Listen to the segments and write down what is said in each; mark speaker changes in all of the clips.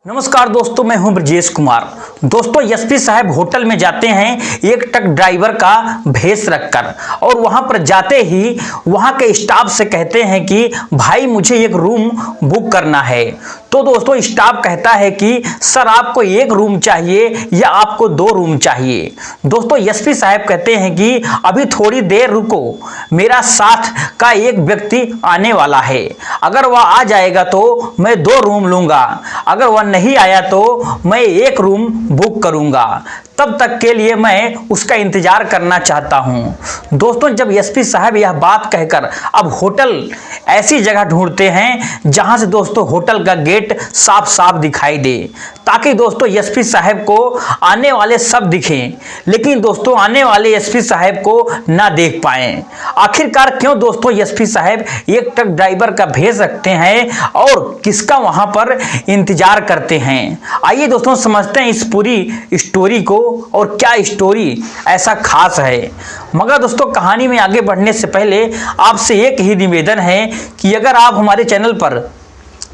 Speaker 1: नमस्कार दोस्तों, मैं हूं ब्रजेश कुमार। दोस्तों, एसपी साहब होटल में जाते हैं एक ट्रक ड्राइवर का भेष रखकर और वहां पर जाते ही वहां के स्टाफ से कहते हैं कि भाई मुझे एक रूम बुक करना है। तो दोस्तों स्टाफ कहता है कि सर आपको एक रूम चाहिए या आपको 2 रूम चाहिए। दोस्तों एसपी साहब कहते हैं कि अभी थोड़ी देर रुको, मेरा साथ का एक व्यक्ति आने वाला है, अगर वह आ जाएगा तो मैं 2 रूम लूंगा, अगर वह नहीं आया तो मैं 1 रूम बुक करूंगा, तब तक के लिए मैं उसका इंतजार करना चाहता हूं। दोस्तों जब एसपी साहब यह बात कहकर अब होटल ऐसी जगह ढूंढते हैं जहां से दोस्तों होटल का गेट साफ साफ दिखाई दे, ताकि दोस्तों एसपी साहब को आने वाले सब दिखें, लेकिन दोस्तों आने वाले एसपी साहब को ना देख पाए। आखिरकार क्यों दोस्तों एसपी साहब एक ट्रक ड्राइवर का भेज रखते हैं और किसका वहां पर इंतजार करते हैं? आइए दोस्तों समझते हैं इस पूरी स्टोरी को और क्या स्टोरी ऐसा खास है। मगर दोस्तों कहानी में आगे बढ़ने से पहले आपसे एक ही निवेदन है कि अगर आप हमारे चैनल पर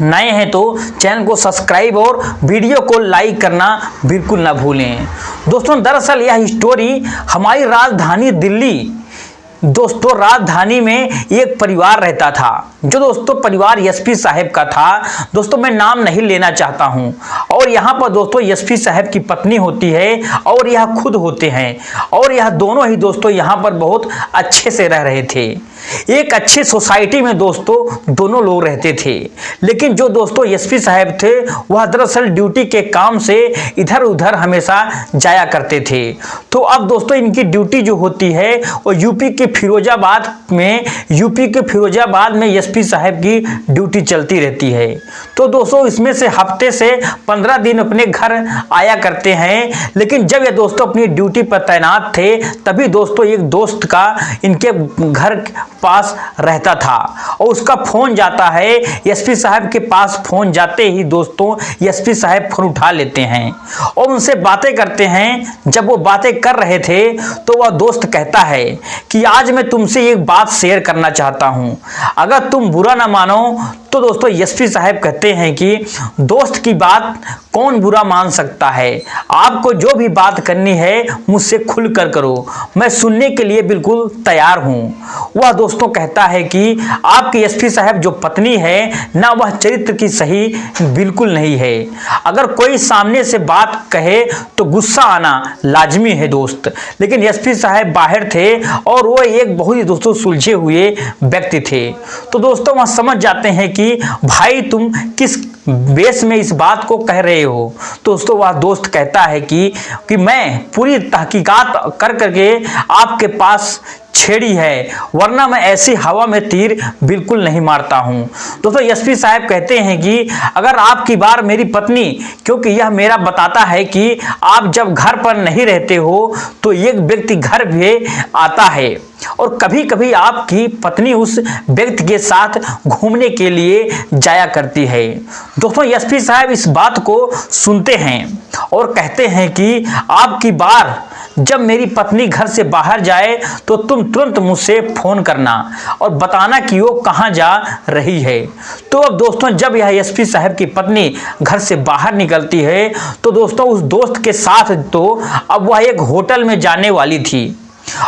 Speaker 1: नए हैं तो चैनल को सब्सक्राइब और वीडियो को लाइक करना बिल्कुल ना भूलें। दोस्तों दरअसल यह स्टोरी हमारी राजधानी दिल्ली, दोस्तों राजधानी में एक परिवार रहता था, जो दोस्तों परिवार एसपी साहब का था। दोस्तों मैं नाम नहीं लेना चाहता हूं। और यहाँ पर दोस्तों एसपी साहब की पत्नी होती है और यह खुद होते हैं, और यह दोनों ही दोस्तों यहाँ पर बहुत अच्छे से रह रहे थे। एक अच्छी सोसाइटी में दोस्तों दोनों लोग रहते थे, लेकिन जो दोस्तों एसपी साहब थे वह दरअसल ड्यूटी के काम से इधर उधर हमेशा जाया करते थे। तो अब दोस्तों इनकी ड्यूटी जो होती है वो यूपी के फिरोजाबाद में एसपी साहब की ड्यूटी चलती रहती है। तो दोस्तों इसमें से हफ्ते से 15 दिन अपने घर आया करते हैं, लेकिन जब ये दोस्तों अपनी ड्यूटी पर तैनात थे तभी दोस्तों एक दोस्त का इनके घर पास रहता था और उसका फोन जाता है। एसपी साहब के पास फोन जाते ही दोस्तों एसपी साहब फोन उठा लेते हैं और उनसे बातें करते हैं। जब वो बातें कर रहे थे तो वह दोस्त कहता है कि आज मैं तुमसे एक बात शेयर करना चाहता हूं, अगर तुम बुरा ना मानो तो दोस्तों एसपी साहब कहते हैं कि दोस्त की बात कौन बुरा मान सकता है, आपको जो भी बात करनी है मुझसे खुलकर करो, मैं सुनने के लिए बिल्कुल तैयार हूं। वह दोस्तों कहता है कि आपकी एसपी साहब जो पत्नी है ना, वह चरित्र की सही बिल्कुल नहीं है। अगर कोई सामने से बात कहे तो गुस्सा आना लाजमी है दोस्त। लेकिन एसपी साहब बाहर थे और वो एक बहुत ही दोस्तों सुलझे हुए व्यक्ति थे। तो दोस्तों वह समझ जाते हैं कि भाई तुम किस बेस में इस बात को कह रहे हो। दोस्तों वह दोस्त कहता है कि मैं पूरी तहकीकात कर करके आपके पास छेड़ी है, वरना मैं ऐसी हवा में तीर बिल्कुल नहीं मारता हूं। दोस्तों एसपी साहब कहते हैं कि अगर आपकी बार मेरी पत्नी, क्योंकि यह मेरा बताता है कि आप जब घर पर नहीं रहते हो तो एक व्यक्ति घर भी आता है और कभी कभी आपकी पत्नी उस व्यक्ति के साथ घूमने के लिए जाया करती है। दोस्तों एसपी साहब इस बात को सुनते हैं और कहते हैं कि आपकी बार जब मेरी पत्नी घर से बाहर जाए तो तुम तुरंत मुझसे फोन करना और बताना कि वो कहां जा रही है। तो अब दोस्तों जब यह एसपी साहब की पत्नी घर से बाहर निकलती है तो दोस्तों उस दोस्त के साथ तो अब वह एक होटल में जाने वाली थी,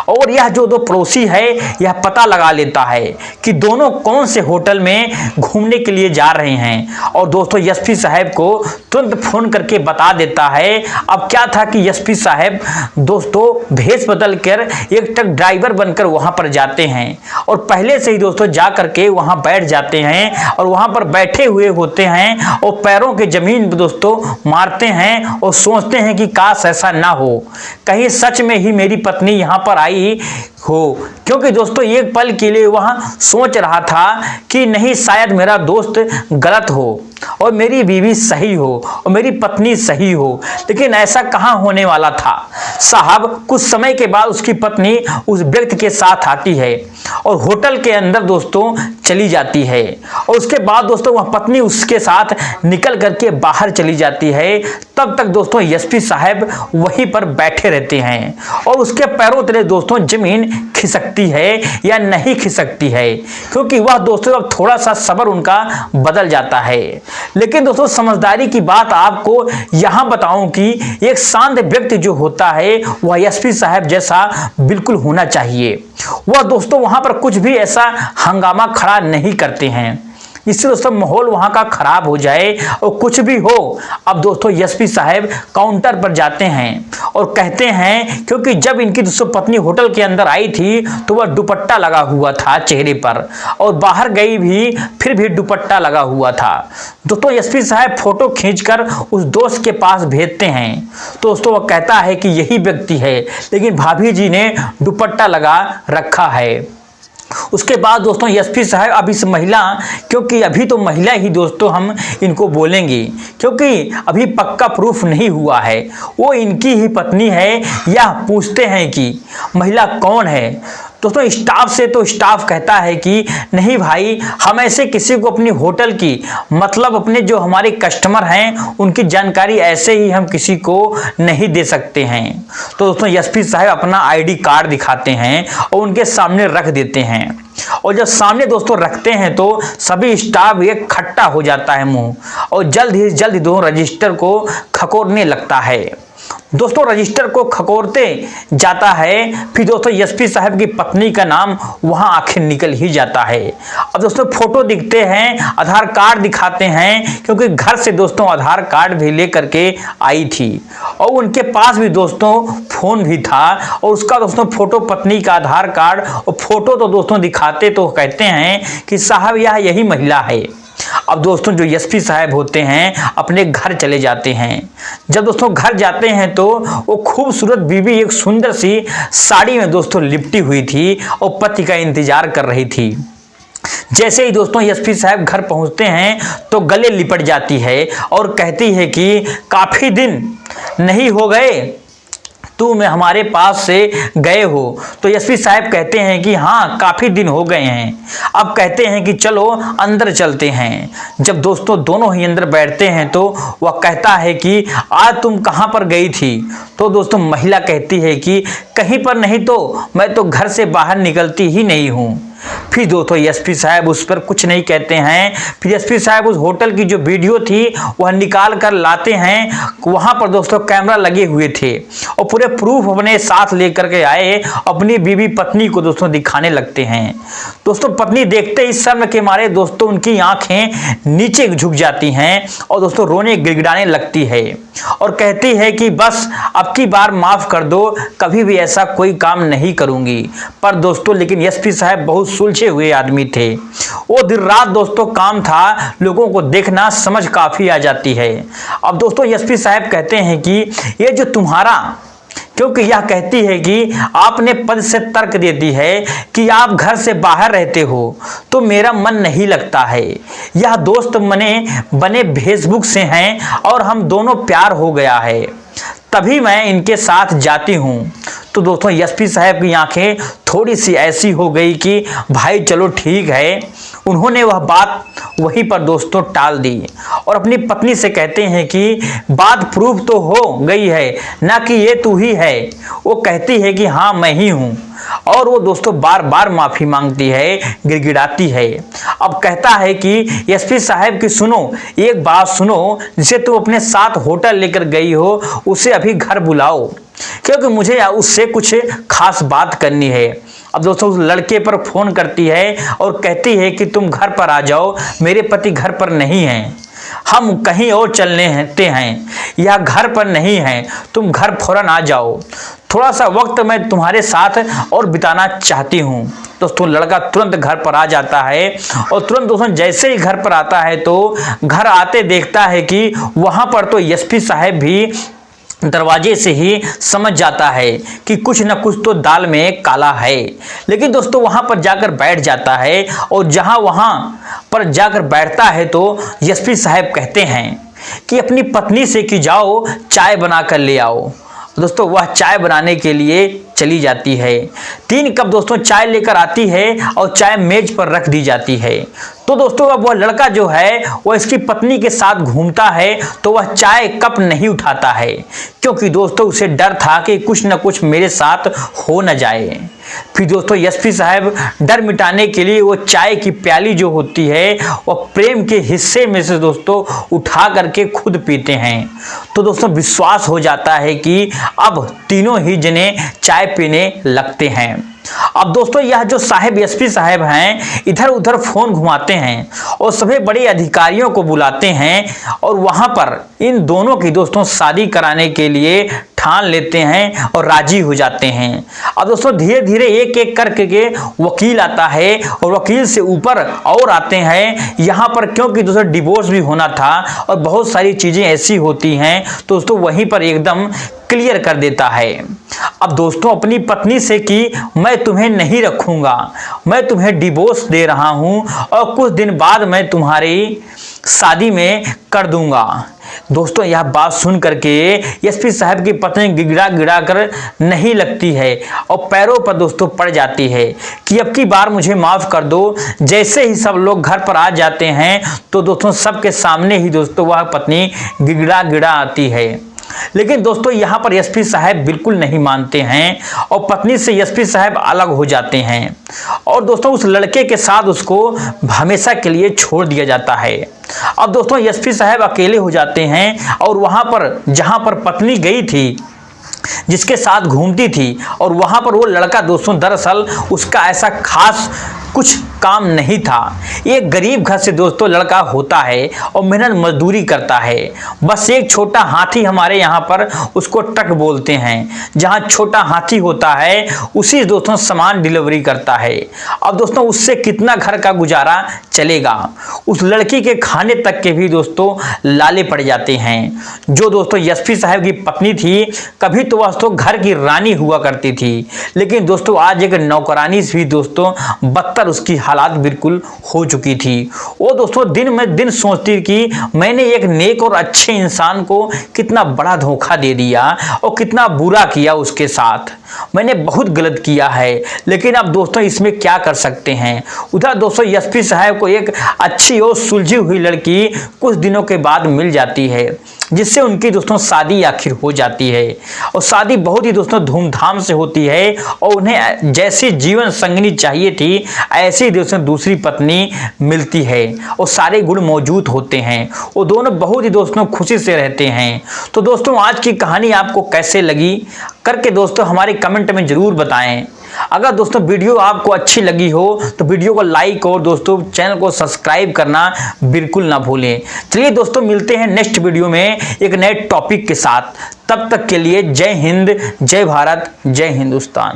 Speaker 1: और यह जो 2 पड़ोसी है यह पता लगा लेता है कि दोनों कौन से होटल में घूमने के लिए जा रहे हैं, और दोस्तों एसपी साहब को तुरंत फोन करके बता देता है। अब क्या था कि एसपी साहब दोस्तों भेष बदल कर एक ट्रक ड्राइवर बनकर वहां पर जाते हैं और पहले से ही दोस्तों जा करके वहां बैठ जाते हैं और वहां पर बैठे हुए होते हैं और पैरों के जमीन दोस्तों मारते हैं और सोचते हैं कि काश ऐसा ना हो, कहीं सच में ही मेरी पत्नी यहाँ पर आई हो। क्योंकि दोस्तों एक पल के लिए वह सोच रहा था कि नहीं शायद मेरा दोस्त गलत हो और मेरी बीवी सही हो और मेरी पत्नी सही हो, लेकिन ऐसा कहां होने वाला था। साहब कुछ समय के बाद उसकी पत्नी उस व्यक्ति के साथ आती है और होटल के अंदर दोस्तों चली जाती है, और उसके बाद दोस्तों वह पत्नी उसके साथ निकल करके बाहर चली जाती है। तब तक दोस्तों एसपी साहब वहीं पर बैठे रहते हैं और उसके पैरों तले दोस्तों जमीन खिसकती है या नहीं खिसकती है, क्योंकि वह दोस्तों अब थोड़ा सा सब्र उनका बदल जाता है। लेकिन दोस्तों समझदारी की बात आपको यहां बताऊं कि एक शांत व्यक्ति जो होता है वह एसपी साहब जैसा बिल्कुल होना चाहिए। वह दोस्तों वहां पर कुछ भी ऐसा हंगामा खड़ा नहीं करते हैं, इससे दोस्तों माहौल वहां का खराब हो जाए और कुछ भी हो। अब दोस्तों एसपी साहब काउंटर पर जाते हैं और कहते हैं, क्योंकि जब इनकी दोस्तों पत्नी होटल के अंदर आई थी तो वह दुपट्टा लगा हुआ था चेहरे पर, और बाहर गई भी फिर भी दुपट्टा लगा हुआ था। दोस्तों एसपी साहब फोटो खींचकर उस दोस्त के पास भेजते हैं। तो दोस्तों वह कहता है कि यही व्यक्ति है, लेकिन भाभी जी ने दुपट्टा लगा रखा है। उसके बाद दोस्तों एसपी साहब अब इस महिला, क्योंकि अभी तो महिला ही दोस्तों हम इनको बोलेंगे, क्योंकि अभी पक्का प्रूफ नहीं हुआ है वो इनकी ही पत्नी है या पूछते हैं कि महिला कौन है। दोस्तों स्टाफ से तो स्टाफ कहता है कि नहीं भाई, हम ऐसे किसी को अपनी होटल की, मतलब अपने जो हमारे कस्टमर हैं उनकी जानकारी ऐसे ही हम किसी को नहीं दे सकते हैं। तो दोस्तों एसपी साहब अपना आईडी कार्ड दिखाते हैं और उनके सामने रख देते हैं, और जब सामने दोस्तों रखते हैं तो सभी स्टाफ एक खट्टा हो जाता है मुंह, और जल्द ही जल्द दोनों रजिस्टर को खकोरने लगता है। दोस्तों रजिस्टर को खकोरते जाता है, फिर दोस्तों एसपी साहब की पत्नी का नाम वहां आखिर निकल ही जाता है। अब दोस्तों फोटो दिखते हैं, आधार कार्ड दिखाते हैं, क्योंकि घर से दोस्तों आधार कार्ड भी लेकर के आई थी और उनके पास भी दोस्तों फोन भी था, और उसका दोस्तों फोटो, पत्नी का आधार कार्ड और फोटो तो दोस्तों दिखाते तो कहते हैं कि साहब यह यही महिला है। अब दोस्तों जो एसपी साहब होते हैं अपने घर चले जाते हैं। जब दोस्तों घर जाते हैं तो वो खूबसूरत बीवी एक सुंदर सी साड़ी में दोस्तों लिपटी हुई थी और पति का इंतजार कर रही थी। जैसे ही दोस्तों एसपी साहब घर पहुंचते हैं तो गले लिपट जाती है और कहती है कि काफी दिन नहीं हो गए तुम हमारे पास से गए हो। तो एसपी साहब कहते हैं कि हाँ काफ़ी दिन हो गए हैं। अब कहते हैं कि चलो अंदर चलते हैं। जब दोस्तों दोनों ही अंदर बैठते हैं तो वह कहता है कि आज तुम कहाँ पर गई थी। तो दोस्तों महिला कहती है कि कहीं पर नहीं, तो मैं तो घर से बाहर निकलती ही नहीं हूँ। फिर दोस्तों एसपी साहब उस पर कुछ नहीं कहते हैं। फिर एसपी साहब उस होटल की जो वीडियो थी वह निकाल कर लाते हैं। वहां पर दोस्तों कैमरा लगे हुए थे और पूरे प्रूफ अपने साथ लेकर के आए, अपनी बीवी पत्नी को दोस्तों दिखाने लगते हैं। दोस्तों पत्नी देखते ही शर्म के मारे दोस्तों उनकी आंखें नीचे झुक जाती हैं और दोस्तों रोने गिड़गिड़ाने लगती है और कहती है कि बस अब की बार माफ कर दो, कभी भी ऐसा कोई काम नहीं करूंगी। पर दोस्तों लेकिन एसपी साहब बहुत सुलझे हुए आदमी थे। वो दिन रात दोस्तों काम था, लोगों को देखना समझ काफी आ जाती है। अब दोस्तों एसपी साहब कहते हैं कि ये जो तुम्हारा, क्योंकि यह कहती है कि आपने पद से तर्क दे दी है कि आप घर से बाहर रहते हो तो मेरा मन नहीं लगता है। यह दोस्त बने फेसबुक से हैं और हम दोनों प्यार हो गया है, तभी मैं इनके साथ जाती हूँ। तो दोस्तों एसपी साहब की आंखें थोड़ी सी ऐसी हो गई कि भाई चलो ठीक है। उन्होंने वह बात वहीं पर दोस्तों टाल दी और अपनी पत्नी से कहते हैं कि बात प्रूफ तो हो गई है ना कि ये तू ही है। वो कहती है कि हाँ मैं ही हूँ, और वो दोस्तों बार बार माफी मांगती है, गिड़गिड़ाती है। अब कहता है कि एसपी साहब की सुनो, एक बात सुनो, जिसे तुम अपने साथ होटल लेकर गई हो उसे अभी घर बुलाओ, क्योंकि मुझे उससे कुछ खास बात करनी है। अब दोस्तों उस लड़के पर फोन करती है और कहती है कि तुम घर पर आ जाओ, मेरे पति घर पर नहीं हैं, हम कहीं और चलने हैं, यह घर पर नहीं है, तुम घर फौरन आ जाओ, थोड़ा सा वक्त मैं तुम्हारे साथ और बिताना चाहती हूँ। दोस्तों लड़का तुरंत घर पर आ जाता है और तुरंत दोस्तों जैसे ही घर पर आता है तो घर आते देखता है कि वहां पर तो एसपी साहब भी दरवाजे से ही समझ जाता है कि कुछ न कुछ तो दाल में काला है। लेकिन दोस्तों वहां पर जाकर बैठ जाता है और वहां पर जाकर बैठता है तो एसपी साहब कहते हैं कि अपनी पत्नी से कि जाओ चाय बना कर ले आओ। दोस्तों वह चाय बनाने के लिए चली जाती है। 3 कप दोस्तों चाय लेकर आती है और चाय मेज पर रख दी जाती है। तो दोस्तों अब वह लड़का जो है वह इसकी पत्नी के साथ घूमता है तो वह चाय कप नहीं उठाता है, क्योंकि दोस्तों उसे डर था कि कुछ न कुछ मेरे साथ हो न जाए। फिर दोस्तों एसपी साहब डर मिटाने के लिए वो चाय की प्याली जो होती है वह प्रेम के हिस्से में से दोस्तों उठा करके खुद पीते हैं। तो दोस्तों विश्वास हो जाता है कि अब तीनों ही जने चाय पीने लगते हैं। अब दोस्तों यह जो साहब एसपी साहब हैं इधर उधर फोन घुमाते हैं और सभी बड़े अधिकारियों को बुलाते हैं और वहां पर इन दोनों की दोस्तों शादी कराने के लिए ठान लेते हैं और राजी हो जाते हैं। अब दोस्तों धीरे धीरे एक एक करके के वकील आता है और वकील से ऊपर और आते हैं यहाँ पर, क्योंकि दोस्तों डिवोर्स भी होना था और बहुत सारी चीजें ऐसी होती हैं तो दोस्तों वहीं पर एकदम क्लियर कर देता है। अब दोस्तों अपनी पत्नी से कि मैं तुम्हें नहीं रखूंगा, मैं तुम्हें डिवोर्स दे रहा हूं और कुछ दिन बाद मैं तुम्हारी शादी में कर दूंगा। दोस्तों यह बात सुन करके एसपी साहब की पत्नी गिड़ा गिड़ा कर नहीं लगती है और पैरों पर दोस्तों पड़ जाती है कि अब की बार मुझे माफ कर दो। जैसे ही सब लोग घर पर आ जाते हैं तो दोस्तों सबके सामने ही दोस्तों वह पत्नी गिड़ा गिड़ा आती है, लेकिन दोस्तों यहाँ पर एसपी साहब बिल्कुल नहीं मानते हैं और पत्नी से एसपी साहब अलग हो जाते हैं और दोस्तों उस लड़के के साथ उसको हमेशा के लिए छोड़ दिया जाता है। अब दोस्तों एसपी साहब अकेले हो जाते हैं और वहां पर जहां पर पत्नी गई थी, जिसके साथ घूमती थी, और वहां पर वो लड़का दोस्तों दरअसल उसका ऐसा खास कुछ काम नहीं था। एक गरीब घर से दोस्तों लड़का होता है और मेहनत मजदूरी करता है। बस एक छोटा हाथी हमारे यहाँ पर उसको ट्रक बोलते हैं, जहाँ छोटा हाथी होता है उसी दोस्तों सामान डिलीवरी करता है। अब दोस्तों उससे कितना घर का गुजारा चलेगा, उस लड़की के खाने तक के भी दोस्तों लाले पड़ जाते हैं। जो दोस्तों एसपी साहब की पत्नी थी कभी तो वह दोस्तों घर की रानी हुआ करती थी, लेकिन दोस्तों आज एक नौकरानी भी दोस्तों बदतर उसकी हालात बिल्कुल हो चुकी थी। वो दोस्तों दिन में दिन सोचती कि मैंने एक नेक और अच्छे इंसान को कितना बड़ा धोखा दे दिया और कितना बुरा किया उसके साथ, मैंने बहुत गलत किया है। लेकिन अब दोस्तों इसमें क्या कर सकते हैं। उधर दोस्तों एसपी साहब को एक अच्छी और सुलझी हुई लड़की कुछ दिनों के बाद मिल जाती है, जिससे उनकी दोस्तों शादी आखिर हो जाती है और शादी बहुत ही दोस्तों धूमधाम से होती है और उन्हें जैसी जीवन संगिनी चाहिए थी ऐसी दोस्तों दूसरी पत्नी मिलती है और सारे गुण मौजूद होते हैं। वो दोनों बहुत ही दोस्तों खुशी से रहते हैं। तो दोस्तों आज की कहानी आपको कैसे लगी करके दोस्तों हमारे कमेंट में जरूर बताएं। अगर दोस्तों वीडियो आपको अच्छी लगी हो तो वीडियो को लाइक और दोस्तों चैनल को सब्सक्राइब करना बिल्कुल ना भूलें। चलिए दोस्तों मिलते हैं नेक्स्ट वीडियो में एक नए टॉपिक के साथ। तब तक के लिए जय हिंद, जय भारत, जय हिंदुस्तान।